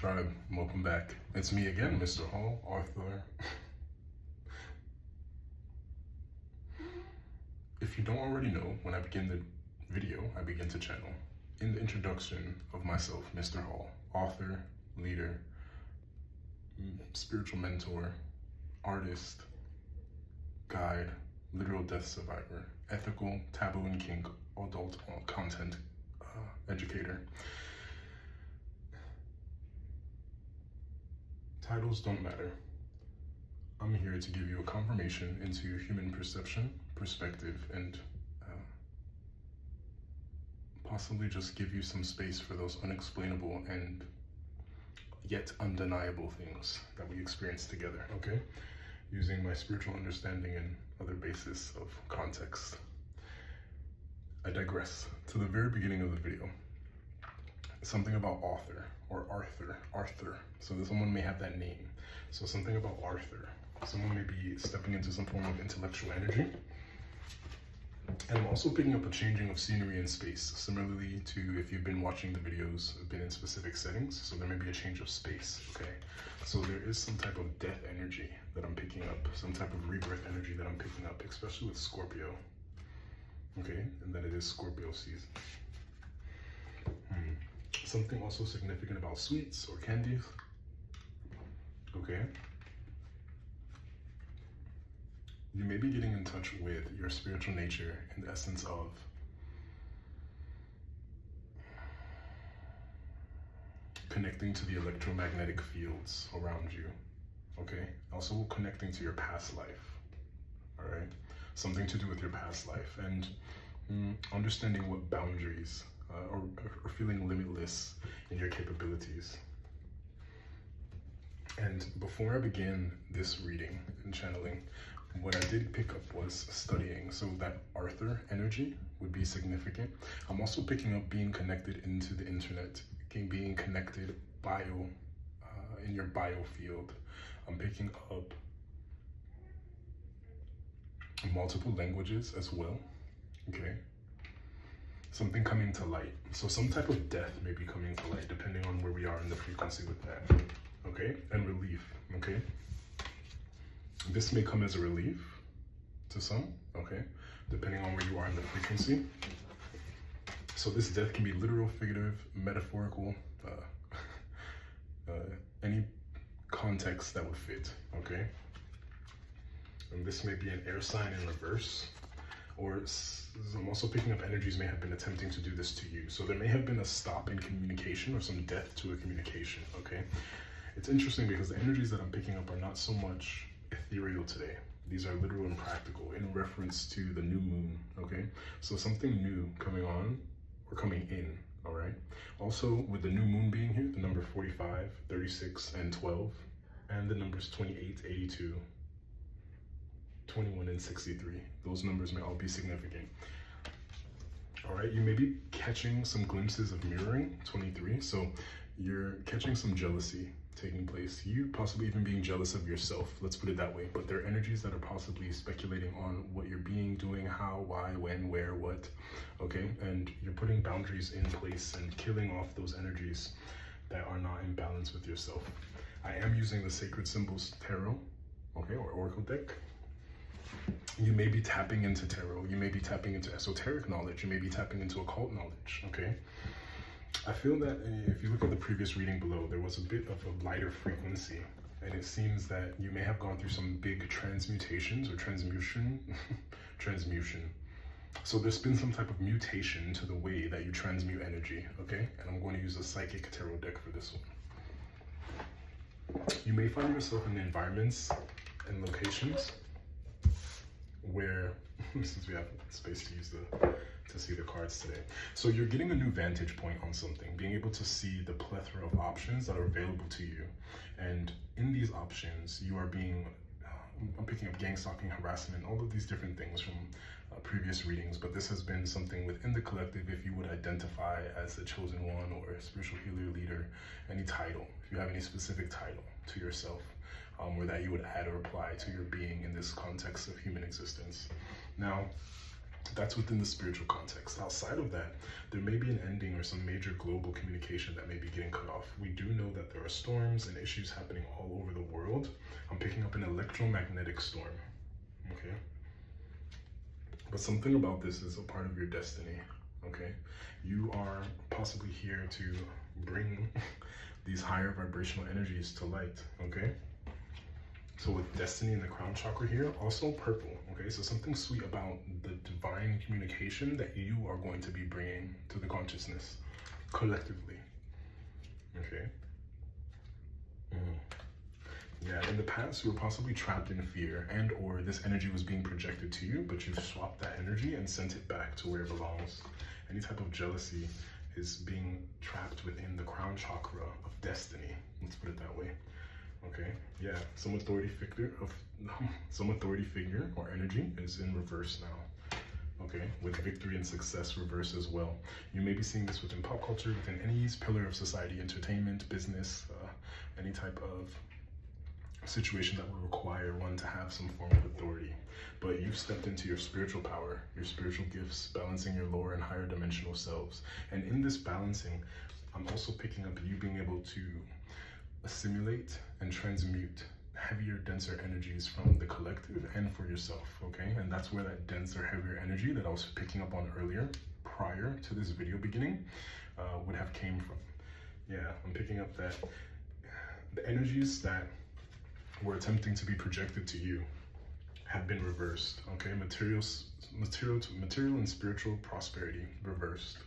Tribe, welcome back. It's me again, Mr. Hall, Arthur. If you don't already know, when I begin the video, I begin to channel. In the introduction of myself, Mr. Hall, author, leader, spiritual mentor, artist, guide, literal death survivor, ethical, taboo and kink, adult content educator. Titles don't matter. I'm here to give you a confirmation into human perception, perspective, and possibly just give you some space for those unexplainable and yet undeniable things that we experience together, okay? Using my spiritual understanding and other basis of context. I digress. To the very beginning of the video, something about author or Arthur. So someone may have that name. So something about Arthur. Someone may be stepping into some form of intellectual energy. And I'm also picking up a changing of scenery and space, similarly to if you've been watching the videos, been in specific settings, so there may be a change of space, okay? So there is some type of death energy that I'm picking up, some type of rebirth energy that I'm picking up, especially with Scorpio, okay? And then it is Scorpio season. Something also significant about sweets or candies, okay? You may be getting in touch with your spiritual nature in the essence of connecting to the electromagnetic fields around you, okay? Also connecting to your past life, all right? Something to do with your past life and understanding what boundaries or feeling limitless in your capabilities. And before I began this reading and channeling, what I did pick up was studying, so that Arthur energy would be significant. I'm also picking up being connected into the internet, being connected in your bio field. I'm picking up multiple languages as well, okay? Something coming to light. So some type of death may be coming to light depending on where we are in the frequency with that, okay? And relief, okay? This may come as a relief to some, okay? Depending on where you are in the frequency. So this death can be literal, figurative, metaphorical, any context that would fit, okay? And this may be an air sign in reverse, or I'm also picking up energies may have been attempting to do this to you. So there may have been a stop in communication or some death to a communication, okay? It's interesting because the energies that I'm picking up are not so much ethereal today. These are literal and practical in reference to the new moon, okay? So something new coming on or coming in, all right? Also with the new moon being here, the number 45, 36, and 12, and the numbers 28, 82, 21, and 63. Those numbers may all be significant. All right, you may be catching some glimpses of mirroring, 23. So you're catching some jealousy taking place. You possibly even being jealous of yourself, let's put it that way. But there are energies that are possibly speculating on what you're being, doing, how, why, when, where, what, okay? And you're putting boundaries in place and killing off those energies that are not in balance with yourself. I am using the Sacred Symbols Tarot, okay, or Oracle deck. You may be tapping into tarot, you may be tapping into esoteric knowledge, you may be tapping into occult knowledge, okay? I feel that if you look at the previous reading below, there was a bit of a lighter frequency, and it seems that you may have gone through some big transmutations or transmutation. So there's been some type of mutation to the way that you transmute energy, okay? And I'm going to use a psychic tarot deck for this one. You may find yourself in environments and locations where, since we have space to see the cards today. So you're getting a new vantage point on something, being able to see the plethora of options that are available to you. And in these options, you are being, I'm picking up gang stalking, harassment, all of these different things from previous readings, but this has been something within the collective. If you would identify as the chosen one or a spiritual healer, leader, any title, if you have any specific title to yourself, or that you would add or apply to your being in this context of human existence. Now, That's within the spiritual context. Outside of that, there may be an ending or some major global communication that may be getting cut off. We do know that there are storms and issues happening all over the world. I'm picking up an electromagnetic storm, okay? But something about this is a part of your destiny, okay? You are possibly here to bring these higher vibrational energies to light, okay? So with destiny in the crown chakra here, also purple, okay? So something sweet about the divine communication that you are going to be bringing to the consciousness collectively, okay? Yeah, in the past, you were possibly trapped in fear and or this energy was being projected to you, but you've swapped that energy and sent it back to where it belongs. Any type of jealousy is being trapped within the crown chakra of destiny. Let's put it that way. Okay, yeah, some authority figure or energy is in reverse now. Okay, with victory and success reverse as well. You may be seeing this within pop culture, within any pillar of society, entertainment, business, any type of situation that would require one to have some form of authority. But you've stepped into your spiritual power, your spiritual gifts, balancing your lower and higher dimensional selves. And in this balancing, I'm also picking up you being able to assimilate and transmute heavier, denser energies from the collective and for yourself, okay? And that's where that denser, heavier energy that I was picking up on earlier, prior to this video beginning, would have came from. Yeah, I'm picking up that the energies that were attempting to be projected to you have been reversed, okay? Material and spiritual prosperity reversed,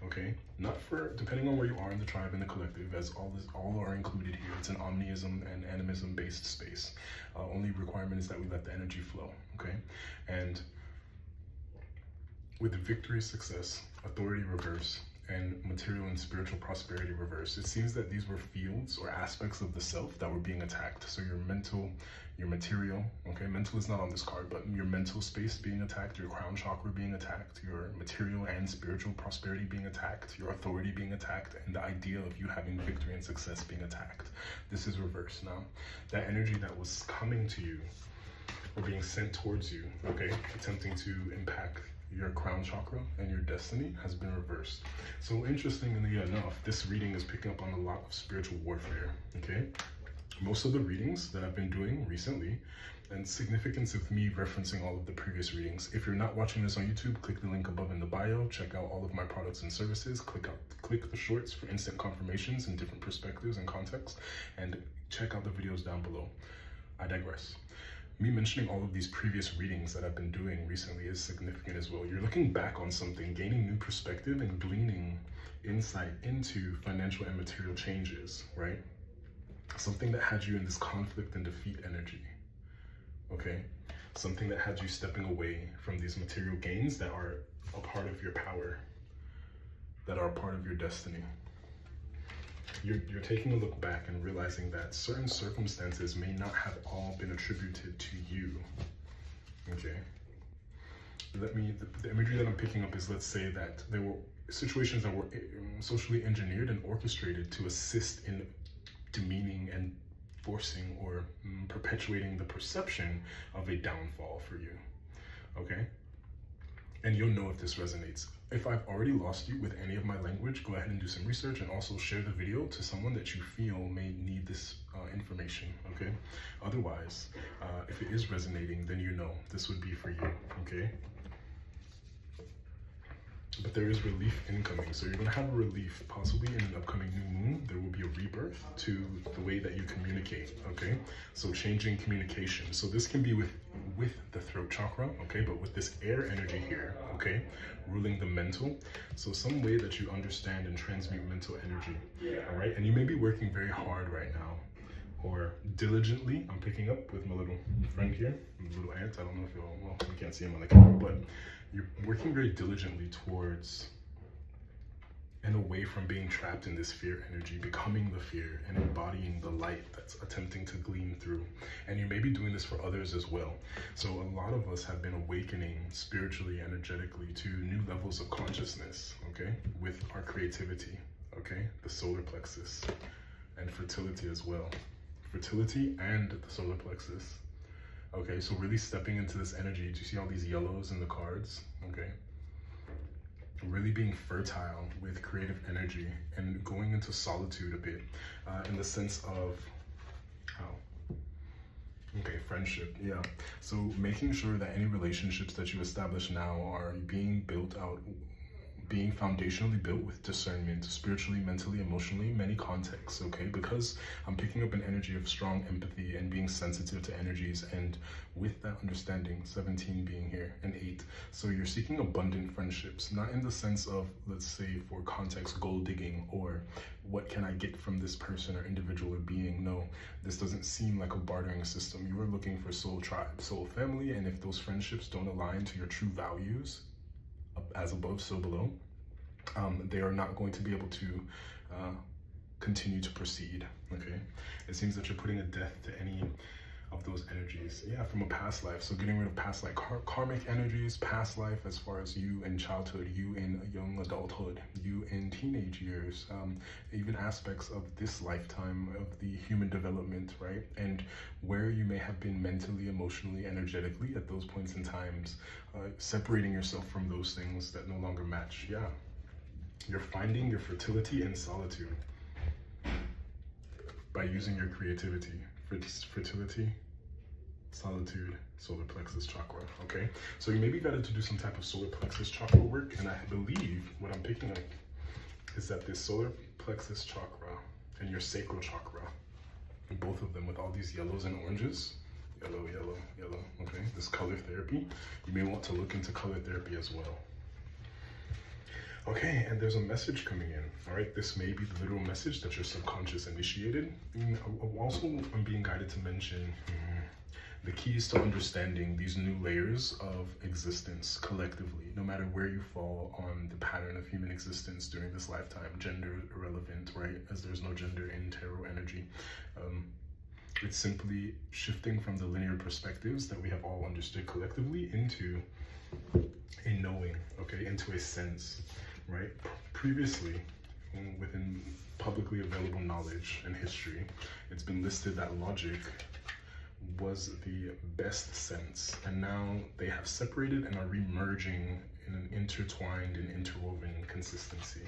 okay? Not for, depending on where you are in the tribe and the collective, as all are included here. It's an omnism and animism based space. Only requirement is that we let the energy flow, okay? And with victory, success, authority reverse, and material and spiritual prosperity reverse, it seems that these were fields or aspects of the self that were being attacked. So your mental, your material, okay, mental is not on this card, but your mental space being attacked, your crown chakra being attacked, your material and spiritual prosperity being attacked, your authority being attacked, and the idea of you having victory and success being attacked. This is reversed now. That energy that was coming to you or being sent towards you, okay, attempting to impact your crown chakra and your destiny has been reversed. So interestingly enough, this reading is picking up on a lot of spiritual warfare, okay? Most of the readings that I've been doing recently, and significance of me referencing all of the previous readings. If you're not watching this on YouTube, click the link above in the bio, check out all of my products and services, click the shorts for instant confirmations in different perspectives and contexts, and check out the videos down below. I digress. Me mentioning all of these previous readings that I've been doing recently is significant as well. You're looking back on something, gaining new perspective and gleaning insight into financial and material changes, right? Something that had you in this conflict and defeat energy, okay? Something that had you stepping away from these material gains that are a part of your power, that are a part of your destiny. You're taking a look back and realizing that certain circumstances may not have all been attributed to you, okay? The imagery that I'm picking up is, let's say that there were situations that were socially engineered and orchestrated to assist in demeaning and forcing or perpetuating the perception of a downfall for you, okay? And you'll know if this resonates. If I've already lost you with any of my language, go ahead and do some research and also share the video to someone that you feel may need this information, okay? Otherwise, if it is resonating, then you know this would be for you, okay? But there is relief incoming. So you're gonna have a relief, possibly in an upcoming new moon. There will be a rebirth to the way that you communicate, okay? So changing communication. So this can be with the throat chakra, okay? But with this air energy here, okay? Ruling the mental. So some way that you understand and transmute mental energy, all right? And you may be working very hard right now, or diligently. I'm picking up with my little friend here, my little aunt. I don't know if you'll, well, you can't see him on the camera, but you're working very diligently towards and away from being trapped in this fear energy, becoming the fear and embodying the light that's attempting to gleam through. And you may be doing this for others as well. So a lot of us have been awakening spiritually, energetically to new levels of consciousness, okay? With our creativity, okay? The solar plexus and fertility as well. Fertility and the solar plexus. Okay, so really stepping into this energy. Do you see all these yellows in the cards? Okay. Really being fertile with creative energy and going into solitude a bit, in the sense of, oh, okay, friendship, yeah. So making sure that any relationships that you establish now are being built out, being foundationally built with discernment, spiritually, mentally, emotionally, many contexts, okay? Because I'm picking up an energy of strong empathy and being sensitive to energies, and with that understanding, 17 being here and 8. So you're seeking abundant friendships, not in the sense of, let's say for context, gold digging or what can I get from this person or individual or being. No, this doesn't seem like a bartering system. You are looking for soul tribe, soul family, and if those friendships don't align to your true values, as above, so below, they are not going to be able to continue to proceed, okay? It seems that you're putting a death to any of those energies, yeah, from a past life. So getting rid of past life, karmic energies, past life as far as you in childhood, you in young adulthood, you in teenage years, even aspects of this lifetime of the human development, right? And where you may have been mentally, emotionally, energetically at those points in times, separating yourself from those things that no longer match, yeah. You're finding your fertility in solitude by using your creativity. Fertility, solitude, solar plexus chakra, okay? So you maybe got to do some type of solar plexus chakra work, and I believe what I'm picking up is that this solar plexus chakra and your sacral chakra, both of them with all these yellows and oranges, yellow, yellow, yellow, okay? This color therapy, you may want to look into color therapy as well. Okay, and there's a message coming in, all right? This may be the literal message that your subconscious initiated. And also, I'm being guided to mention the keys to understanding these new layers of existence collectively, no matter where you fall on the pattern of human existence during this lifetime. Gender irrelevant, right? As there's no gender in tarot energy. It's simply shifting from the linear perspectives that we have all understood collectively into a knowing, okay, into a sense. Right? Previously, within publicly available knowledge and history, it's been listed that logic was the best sense, and now they have separated and are remerging in an intertwined and interwoven consistency.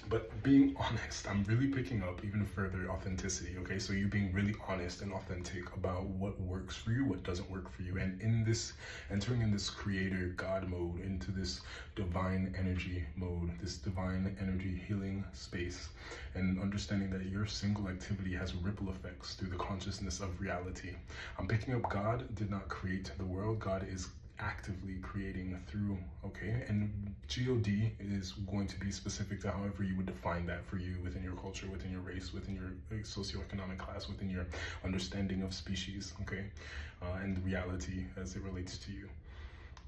But being honest, I'm really picking up even further authenticity, okay? So you being really honest and authentic about what works for you, what doesn't work for you. And in this, entering in this creator God mode, into this divine energy mode, this divine energy healing space, and understanding that your single activity has ripple effects through the consciousness of reality. I'm picking up God did not create the world. God is actively creating through, okay? And God is going to be specific to however you would define that for you within your culture, within your race, within your socioeconomic class, within your understanding of species, okay? And reality as it relates to you,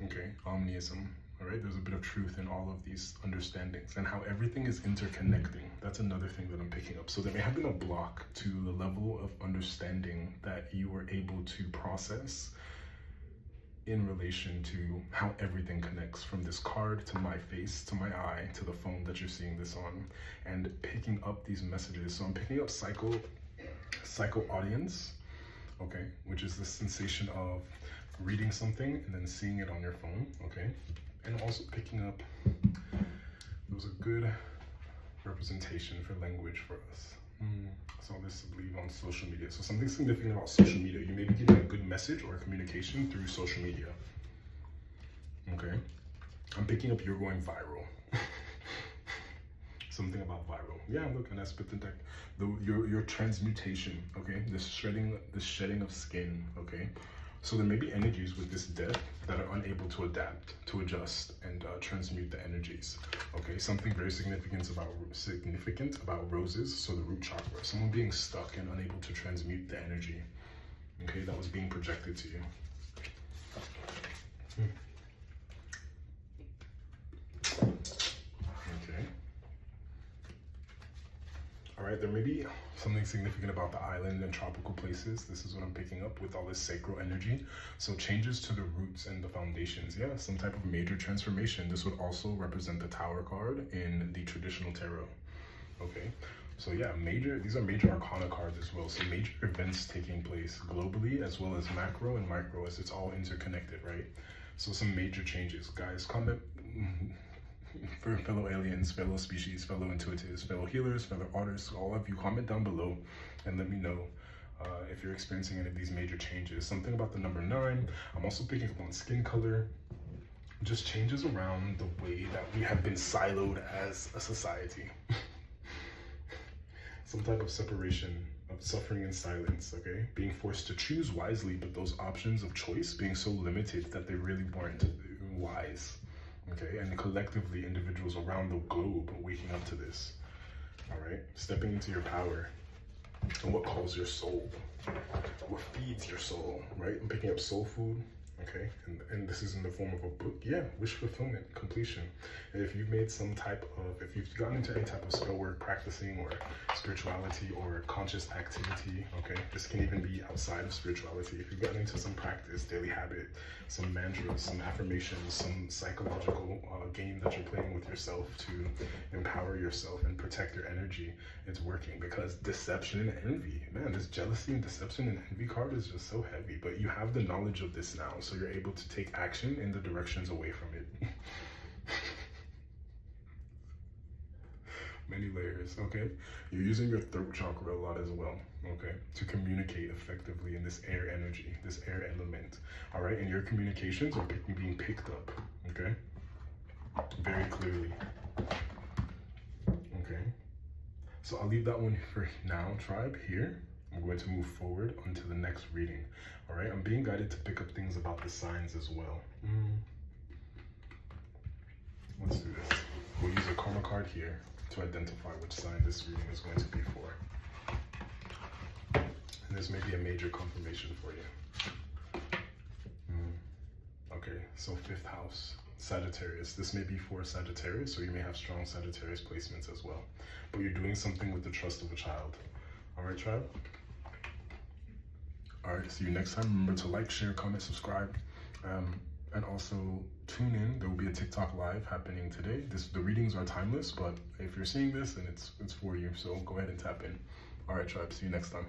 okay? Omnism, all right? There's a bit of truth in all of these understandings and how everything is interconnecting. That's another thing that I'm picking up. So there may have been a block to the level of understanding that you were able to process in relation to how everything connects, from this card to my face, to my eye, to the phone that you're seeing this on, and picking up these messages. So I'm picking up psycho audience, okay, which is the sensation of reading something and then seeing it on your phone, okay, and also picking up, there was a good representation for language for us. So this, I believe, on social media. So something significant about social media. You may be getting a good message or communication through social media. Okay. I'm picking up you're going viral. Something about viral. Yeah, look, and that's the deck. Your transmutation, okay? This shedding of skin, okay? So there may be energies with this death that are unable to adapt, to adjust, and transmute the energies. Okay, something very significant about roses. So the root chakra, someone being stuck and unable to transmute the energy. Okay, that was being projected to you. Okay. All right, there may be something significant about the island and tropical places. This is what I'm picking up with all this sacral energy. So changes to the roots and the foundations. Yeah, some type of major transformation. This would also represent the Tower card in the traditional tarot. Okay, So yeah, these are major arcana cards as well. So major events taking place globally as well as macro and micro, as it's all interconnected, right? So some major changes. Guys, comment for fellow aliens, fellow species, fellow intuitives, fellow healers, fellow artists, all of you, comment down below and let me know if you're experiencing any of these major changes. Something about the number 9. I'm also picking up on skin color. Just changes around the way that we have been siloed as a society. Some type of separation, of suffering and silence, okay? Being forced to choose wisely, but those options of choice being so limited that they really weren't wise, okay? And collectively, individuals around the globe are waking up to this, all right? Stepping into your power and what calls your soul, what feeds your soul, right? I'm picking up soul food, okay? And this is in the form of a book. Yeah, wish fulfillment, completion. And if you've made some type of, if you've gotten into any type of spell work, practicing, or spirituality, or conscious activity, okay? This can even be outside of spirituality. If you've gotten into some practice, daily habit, some mantras, some affirmations, some psychological game that you're playing with yourself to empower yourself and protect your energy, it's working. Because deception and envy, man, this jealousy and deception and envy card is just so heavy. But you have the knowledge of this now, so you're able to take action in the directions away from it. Many layers, okay? You're using your throat chakra a lot as well, okay? To communicate effectively in this air energy, this air element, all right? And your communications are being picked up, okay? Very clearly, okay? So I'll leave that one for now, tribe, here. I'm going to move forward onto the next reading, all right? I'm being guided to pick up things about the signs as well. Let's do this. We'll use a karma card here to identify which sign this reading is going to be for. And this may be a major confirmation for you. Okay, so 5th house, Sagittarius. This may be for Sagittarius, or you may have strong Sagittarius placements as well. But you're doing something with the trust of a child. All right, tribe? All right, see you next time. Remember to like, share, comment, subscribe. And also tune in. There will be a TikTok live happening today. The readings are timeless, but if you're seeing this, then it's for you. So go ahead and tap in. All right, tribe. See you next time.